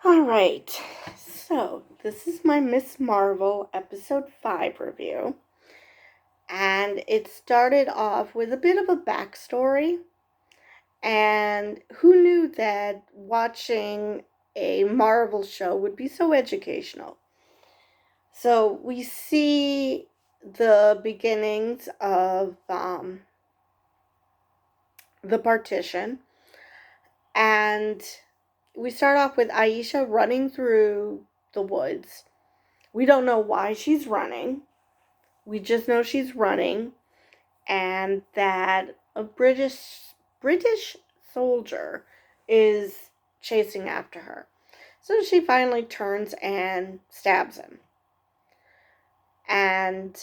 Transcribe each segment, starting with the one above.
All right, so this is my Miss Marvel episode 5 review, and it started off with a bit of a backstory. And who knew that watching a Marvel show would be so educational? So we see the beginnings of the partition, and we start off with Aisha running through the woods. We don't know why she's running. We just know she's running, and that a British soldier is chasing after her. So she finally turns and stabs him. And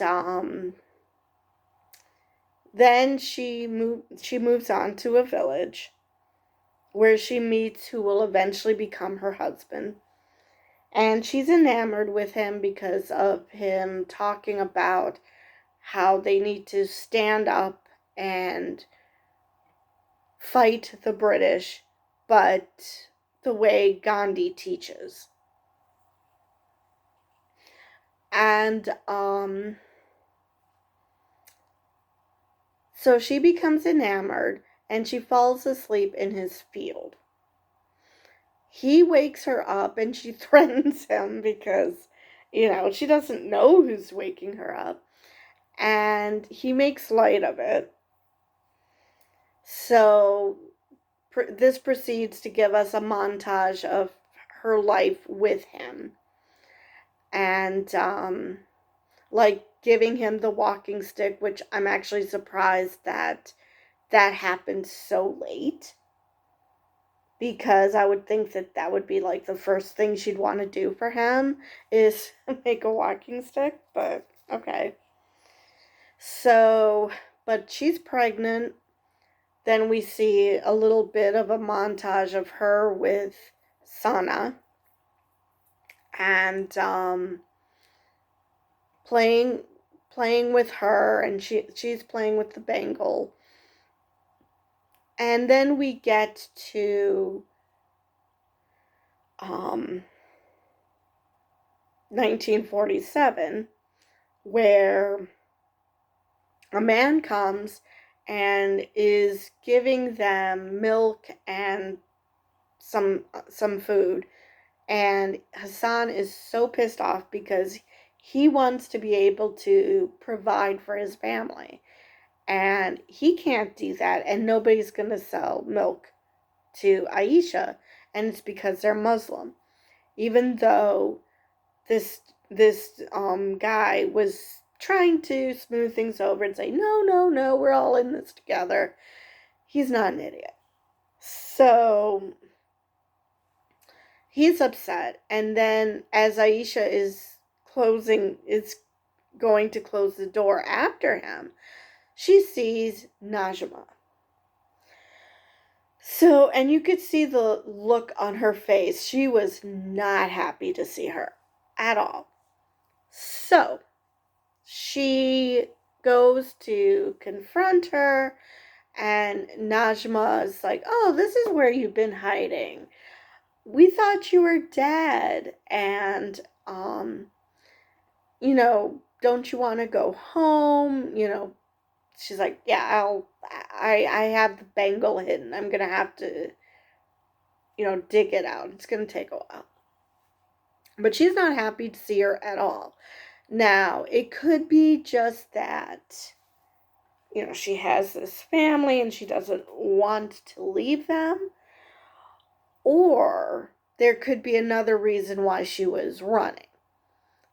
then she moves on to a village where she meets who will eventually become her husband. And she's enamored with him because of him talking about how they need to stand up and fight the British, but the way Gandhi teaches. And so she becomes enamored and she falls asleep in his field. He wakes her up and she threatens him because, she doesn't know who's waking her up. And he makes light of it. So this proceeds to give us a montage of her life with him. And like giving him the walking stick, which I'm actually surprised that happened so late, because I would think that that would be like the first thing she'd want to do for him is make a walking stick, but okay. So, but she's pregnant. Then we see a little bit of a montage of her with Sana and playing with her, and she's playing with the bangle. And then we get to 1947, where a man comes and is giving them milk and some food, and Hassan is so pissed off because he wants to be able to provide for his family, and he can't do that, and nobody's going to sell milk to Aisha, and it's because they're Muslim, even though this guy was trying to smooth things over and say, no, no, no, we're all in this together. He's not an idiot. So he's upset. And then as Aisha is going to close the door after him, she sees Najma. So, and you could see the look on her face. She was not happy to see her at all. So, she goes to confront her, and Najma is like, oh, this is where you've been hiding. We thought you were dead, and, don't you want to go home? She's like, yeah, I have the bangle hidden. I'm going to have to, dig it out. It's going to take a while. But she's not happy to see her at all. Now, it could be just that, she has this family and she doesn't want to leave them. Or there could be another reason why she was running.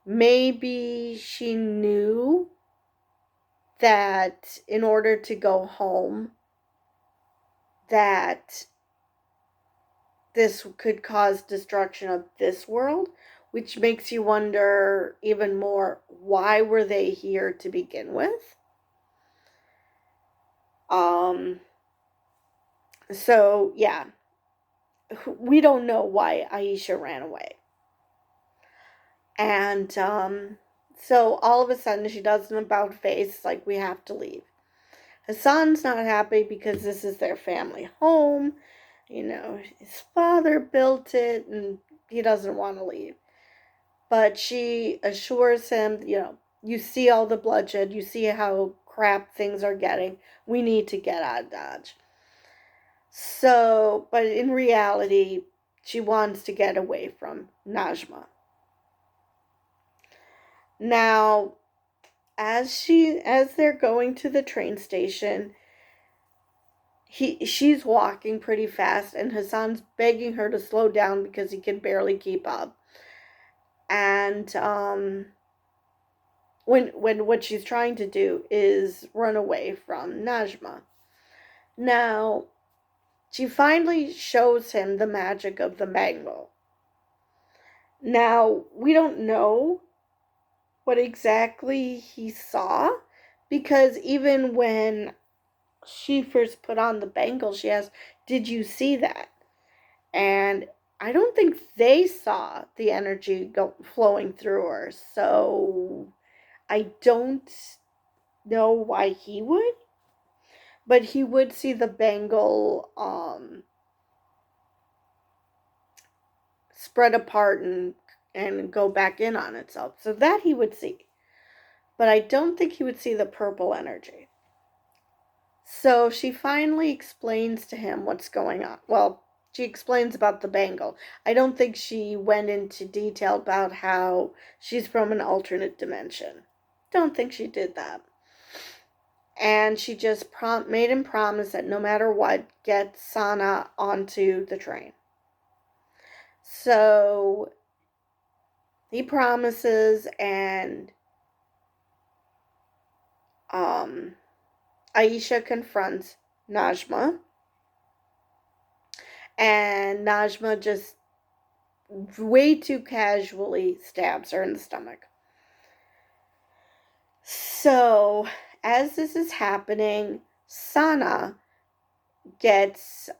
Maybe she knew that in order to go home, that this could cause destruction of this world, which makes you wonder even more, why were they here to begin with? So yeah, we don't know why Aisha ran away. And so all of a sudden she does an about face like, we have to leave. Hassan's not happy because this is their family home. His father built it, and he doesn't want to leave. But she assures him, you see all the bloodshed, you see how crap things are getting. We need to get out of Dodge. So, but in reality, she wants to get away from Najma. Now, as they're going to the train station, she's walking pretty fast, and Hassan's begging her to slow down because he can barely keep up. And when what she's trying to do is run away from Najma. Now, she finally shows him the magic of the bangle. Now, we don't know what exactly he saw, because even when she first put on the bangle, she asked, "Did you see that?" And I don't think they saw the energy flowing through her, so I don't know why he would, but he would see the bangle spread apart and go back in on itself. So that he would see. But I don't think he would see the purple energy. So she finally explains to him what's going on. Well, she explains about the bangle. I don't think she went into detail about how she's from an alternate dimension. Don't think she did that. And she just made him promise that no matter what, get Sana onto the train. So he promises, and Aisha confronts Najma, and Najma just way too casually stabs her in the stomach. So, as this is happening, Sana gets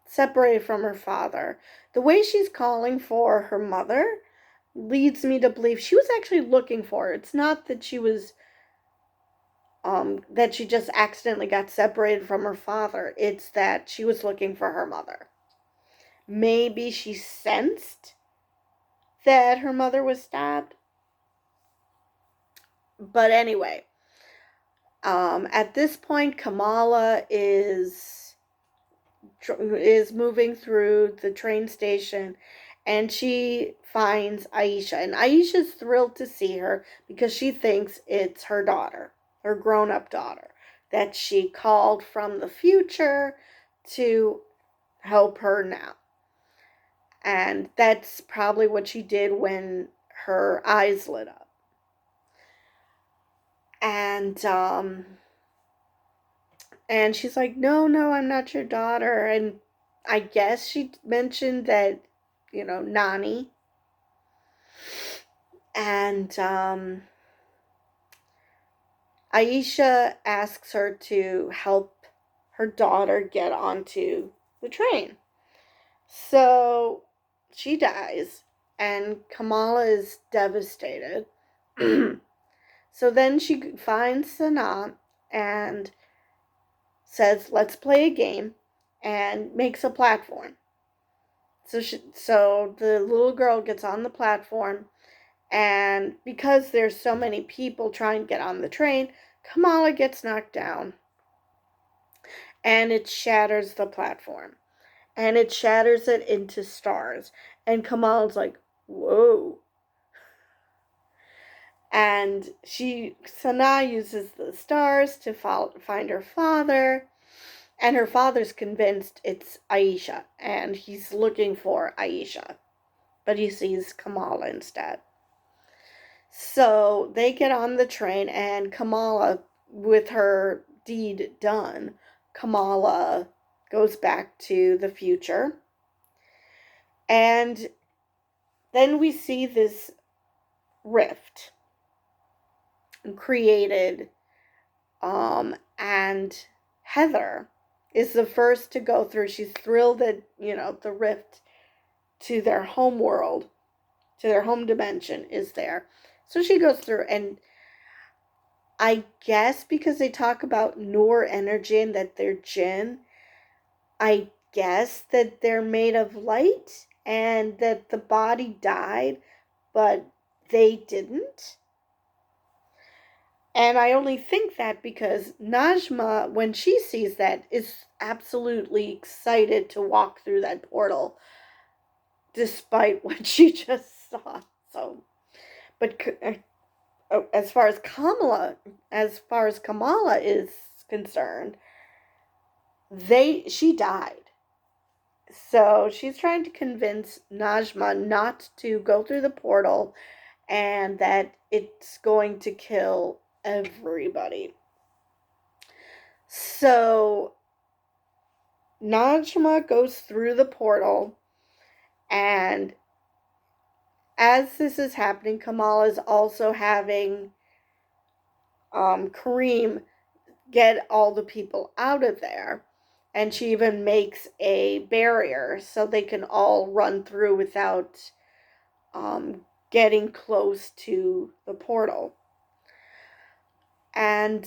separated from her father. The way she's calling for her mother leads me to believe she was actually looking for her. It's not that she was that she just accidentally got separated from her father. It's that she was looking for her mother. Maybe she sensed that her mother was stabbed. But anyway, at this point, Kamala is moving through the train station, and she finds Aisha. And Aisha's thrilled to see her because she thinks it's her daughter, her grown-up daughter, that she called from the future to help her now. And that's probably what she did when her eyes lit up. And she's like, no, I'm not your daughter. And I guess she mentioned that, Nani. And Aisha asks her to help her daughter get onto the train. So she dies, and Kamala is devastated. So then she finds Sana and says, let's play a game, and makes a platform. So the little girl gets on the platform, and because there's so many people trying to get on the train, Kamala gets knocked down, and it shatters the platform. And it shatters it into stars. And Kamala's like, whoa. And Sana uses the stars to find her father. And her father's convinced it's Aisha. And he's looking for Aisha. But he sees Kamala instead. So they get on the train, and Kamala, with her deed done, Kamala goes back to the future. And then we see this rift created, and Heather is the first to go through. She's thrilled that, the rift to their home world, to their home dimension is there. So she goes through, and I guess because they talk about Noor energy and that they're jinn, I guess that they're made of light, and that the body died, but they didn't. And I only think that because Najma, when she sees that, is absolutely excited to walk through that portal, despite what she just saw. So, but as far as Kamala is concerned, she died. So she's trying to convince Najma not to go through the portal and that it's going to kill everybody. So Najma goes through the portal, and as this is happening, Kamala is also having Kareem get all the people out of there. And she even makes a barrier so they can all run through without getting close to the portal. And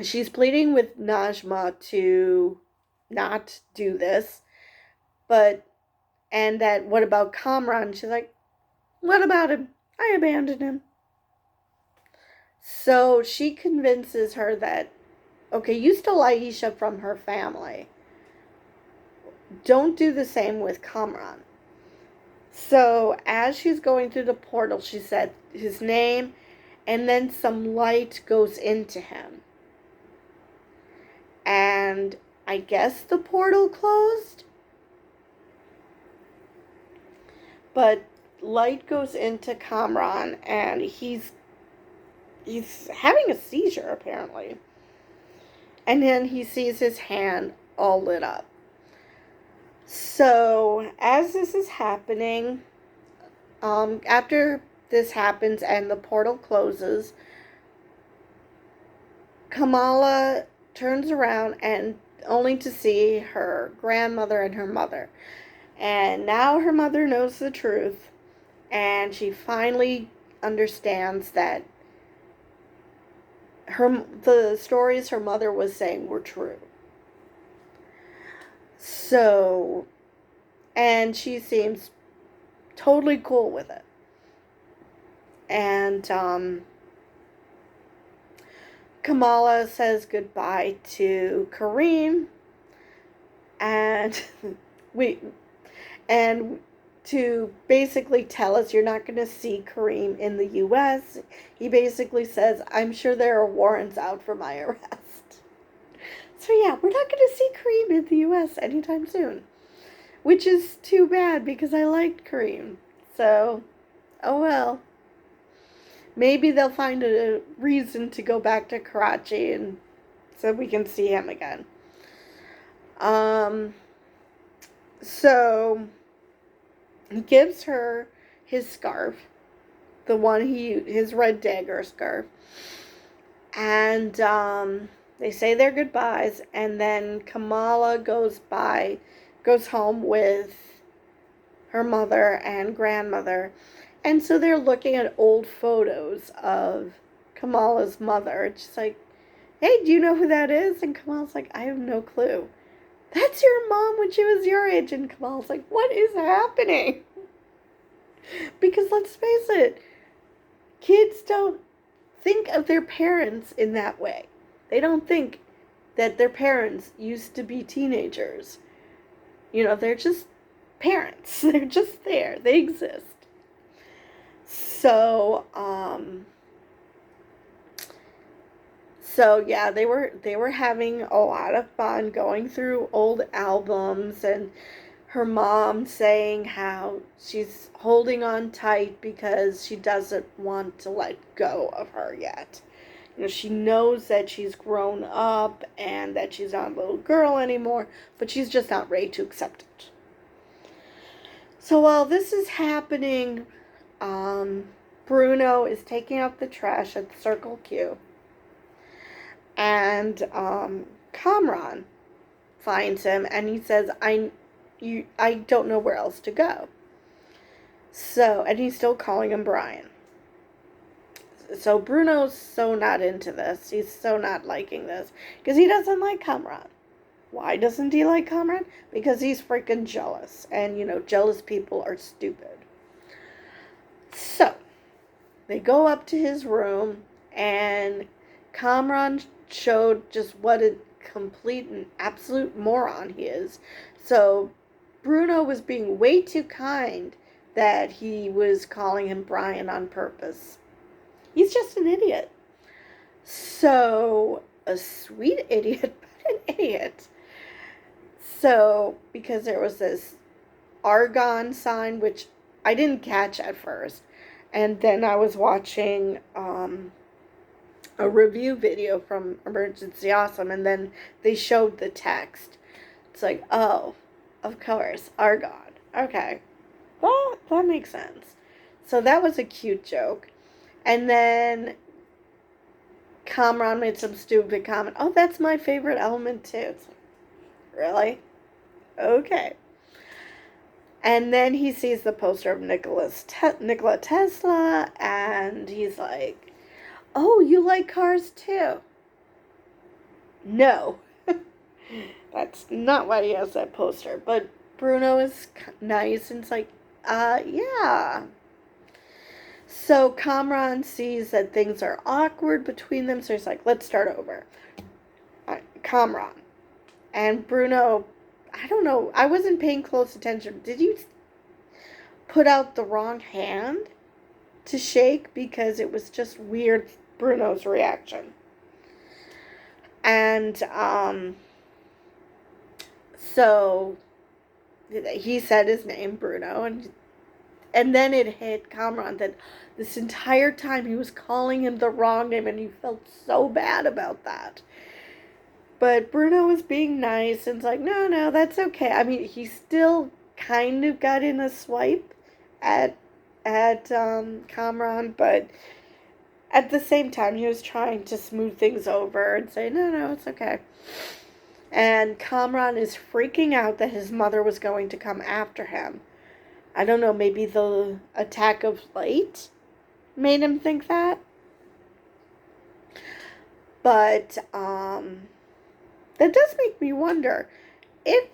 she's pleading with Najma to not do this. And that, what about Kamran? She's like, what about him? I abandoned him. So she convinces her that, okay, you stole Aisha from her family. Don't do the same with Kamran. So as she's going through the portal, she said his name, and then some light goes into him. And I guess the portal closed. But light goes into Kamran, and he's having a seizure, apparently. And then he sees his hand all lit up. So, as this is happening, after this happens and the portal closes, Kamala turns around and only to see her grandmother and her mother. And now her mother knows the truth, and she finally understands that the stories her mother was saying were true. So, and she seems totally cool with it. And Kamala says goodbye to Kareem, and to basically tell us you're not going to see Kareem in the U.S. He basically says, I'm sure there are warrants out for my arrest. So yeah, we're not going to see Kareem in the U.S. anytime soon. Which is too bad because I liked Kareem. So, oh well. Maybe they'll find a reason to go back to Karachi and so we can see him again. So he gives her his scarf, his red dagger scarf, and they say their goodbyes, and then Kamala goes home with her mother and grandmother, and so they're looking at old photos of Kamala's mother. It's just like, hey, do you know who that is? And Kamala's like, I have no clue. That's your mom when she was your age. And Kamala's like, what is happening? Because let's face it, kids don't think of their parents in that way. They don't think that their parents used to be teenagers. You know, they're just parents. They're just there. They exist. So, yeah, they were having a lot of fun going through old albums, and her mom saying how she's holding on tight because she doesn't want to let go of her yet. You know, she knows that she's grown up and that she's not a little girl anymore, but she's just not ready to accept it. So while this is happening, Bruno is taking out the trash at the Circle Q. And Kamran finds him and he says, I don't know where else to go. So, and he's still calling him Brian. So Bruno's so not into this. He's so not liking this because he doesn't like Kamran. Why doesn't he like Kamran? Because he's freaking jealous. And, jealous people are stupid. So, they go up to his room, and Kamran showed just what a complete and absolute moron he is. So, Bruno was being way too kind that he was calling him Brian on purpose. He's just an idiot. So, a sweet idiot, but an idiot. So, because there was this Argon sign, which I didn't catch at first, and then I was watching a review video from Emergency Awesome, and then they showed the text. It's like, oh, of course, Argon. Okay. Well, that makes sense. So that was a cute joke. And then Kamran made some stupid comment. Oh, that's my favorite element too. It's like, really? Okay. And then he sees the poster of Nikola Tesla, and he's like, oh, you like cars too? No. That's not why he has that poster. But Bruno is nice, and it's like, yeah. So Kamran sees that things are awkward between them, so he's like, let's start over. Kamran. And Bruno, I don't know, I wasn't paying close attention. Did you put out the wrong hand to shake? Because it was just weird, Bruno's reaction. And so he said his name, Bruno, and then it hit Kamran that this entire time he was calling him the wrong name, and he felt so bad about that. But Bruno was being nice, and it's like, no, that's okay. I mean, he still kind of got in a swipe at Kamran, but at the same time, he was trying to smooth things over and say, no, it's okay. And Kamran is freaking out that his mother was going to come after him. I don't know, maybe the attack of light made him think that. But, that does make me wonder if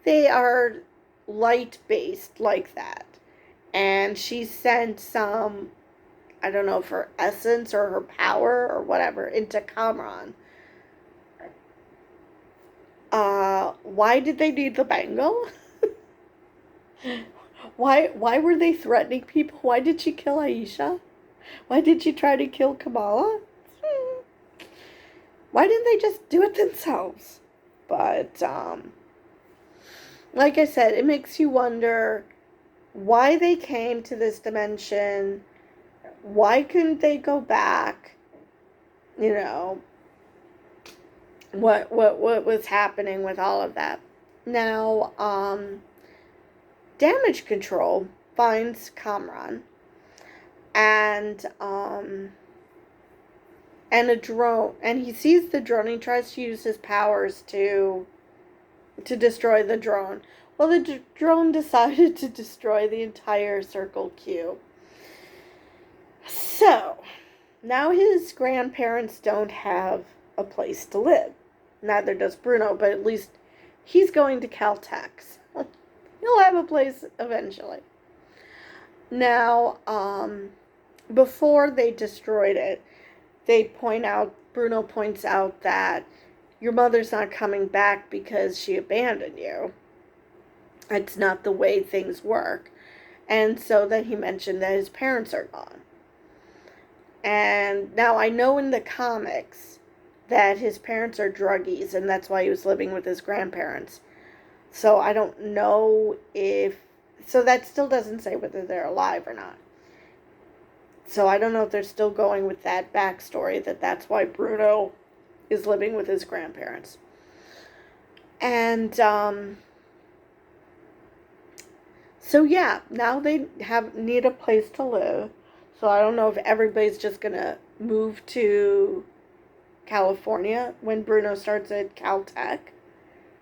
they are light-based like that, and she sent some, I don't know, for essence or her power or whatever into Kamran. Why did they need the bangle? Why were they threatening people? Why did she kill Aisha? Why did she try to kill Kamala? Why didn't they just do it themselves? But, like I said, it makes you wonder why they came to this dimension. Why couldn't they go back? What was happening with all of that? Now, Damage Control finds Kamran and a drone, and he sees the drone. He tries to use his powers to destroy the drone. Well, the drone decided to destroy the entire Circle Q. So, now his grandparents don't have a place to live. Neither does Bruno, but at least he's going to Caltech. He'll have a place eventually. Now, before they destroyed it, Bruno points out that your mother's not coming back because she abandoned you. It's not the way things work. And so then he mentioned that his parents are gone. And now I know in the comics that his parents are druggies, and that's why he was living with his grandparents. So I don't know so that still doesn't say whether they're alive or not. So I don't know if they're still going with that backstory, that's why Bruno is living with his grandparents. And, so yeah, now they need a place to live. So I don't know if everybody's just going to move to California when Bruno starts at Caltech,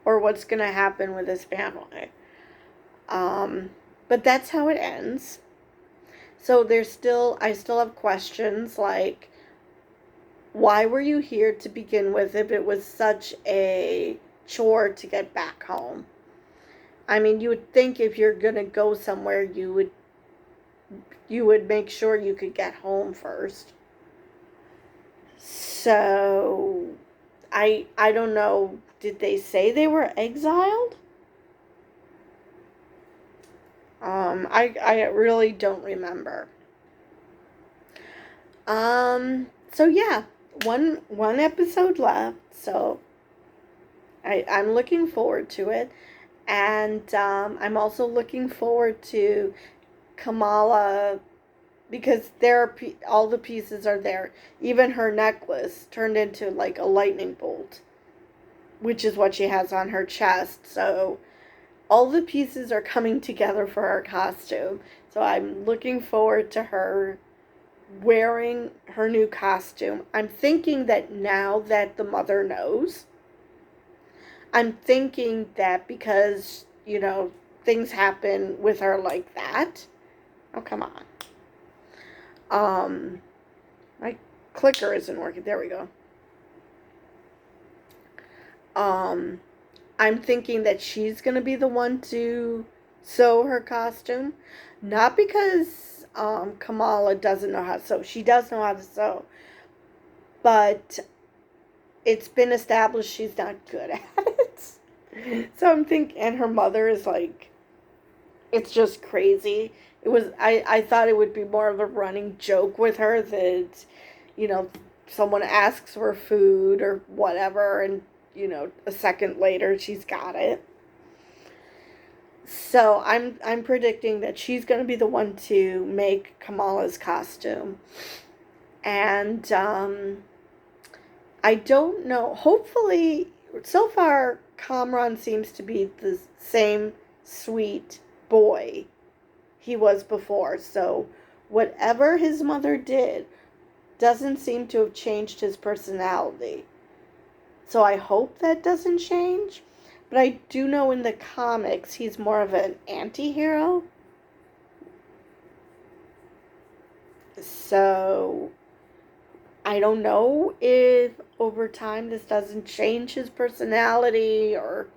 or what's going to happen with his family. But that's how it ends. So I still have questions why were you here to begin with if it was such a chore to get back home. I mean, you would think if you're going to go somewhere, you would make sure you could get home first. So I don't know, did they say they were exiled? I really don't remember. So yeah, one episode left, so I'm looking forward to it. And I'm also looking forward to Kamala, because all the pieces are there. Even her necklace turned into like a lightning bolt, which is what she has on her chest. So all the pieces are coming together for her costume. So I'm looking forward to her wearing her new costume. I'm thinking that now that the mother knows, I'm thinking that because, things happen with her like that. Oh, come on. My clicker isn't working. There we go. I'm thinking that she's going to be the one to sew her costume. Not because Kamala doesn't know how to sew. She does know how to sew. But it's been established she's not good at it. So I'm thinking, and her mother is like, it's just crazy. I thought it would be more of a running joke with her that, someone asks for food or whatever, and, a second later she's got it. So I'm predicting that she's going to be the one to make Kamala's costume. And I don't know. Hopefully, so far, Kamran seems to be the same sweet boy he was before. So whatever his mother did doesn't seem to have changed his personality. So I hope that doesn't change. But I do know in the comics he's more of an anti-hero. So I don't know if over time this doesn't change his personality, or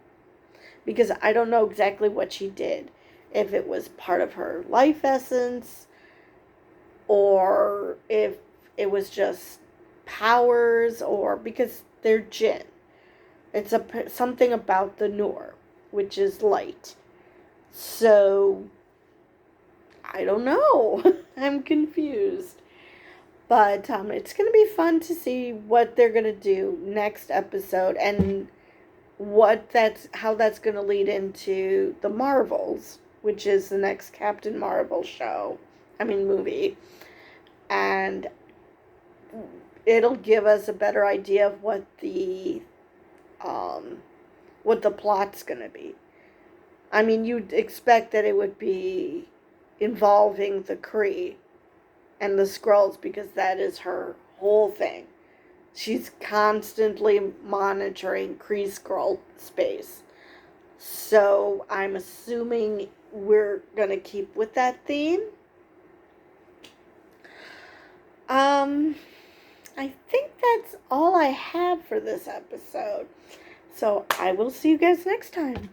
because I don't know exactly what she did. If it was part of her life essence, or if it was just powers, or because they're jinn. It's something about the Noor, which is light. So I don't know. I'm confused. But it's going to be fun to see what they're going to do next episode, and how that's going to lead into the Marvels, which is the next Captain Marvel movie. And it'll give us a better idea of what the plot's going to be. I mean, you'd expect that it would be involving the Kree and the Skrulls, because that is her whole thing. She's constantly monitoring Kree Skrull space. So I'm assuming we're going to keep with that theme. I think that's all I have for this episode. So I will see you guys next time.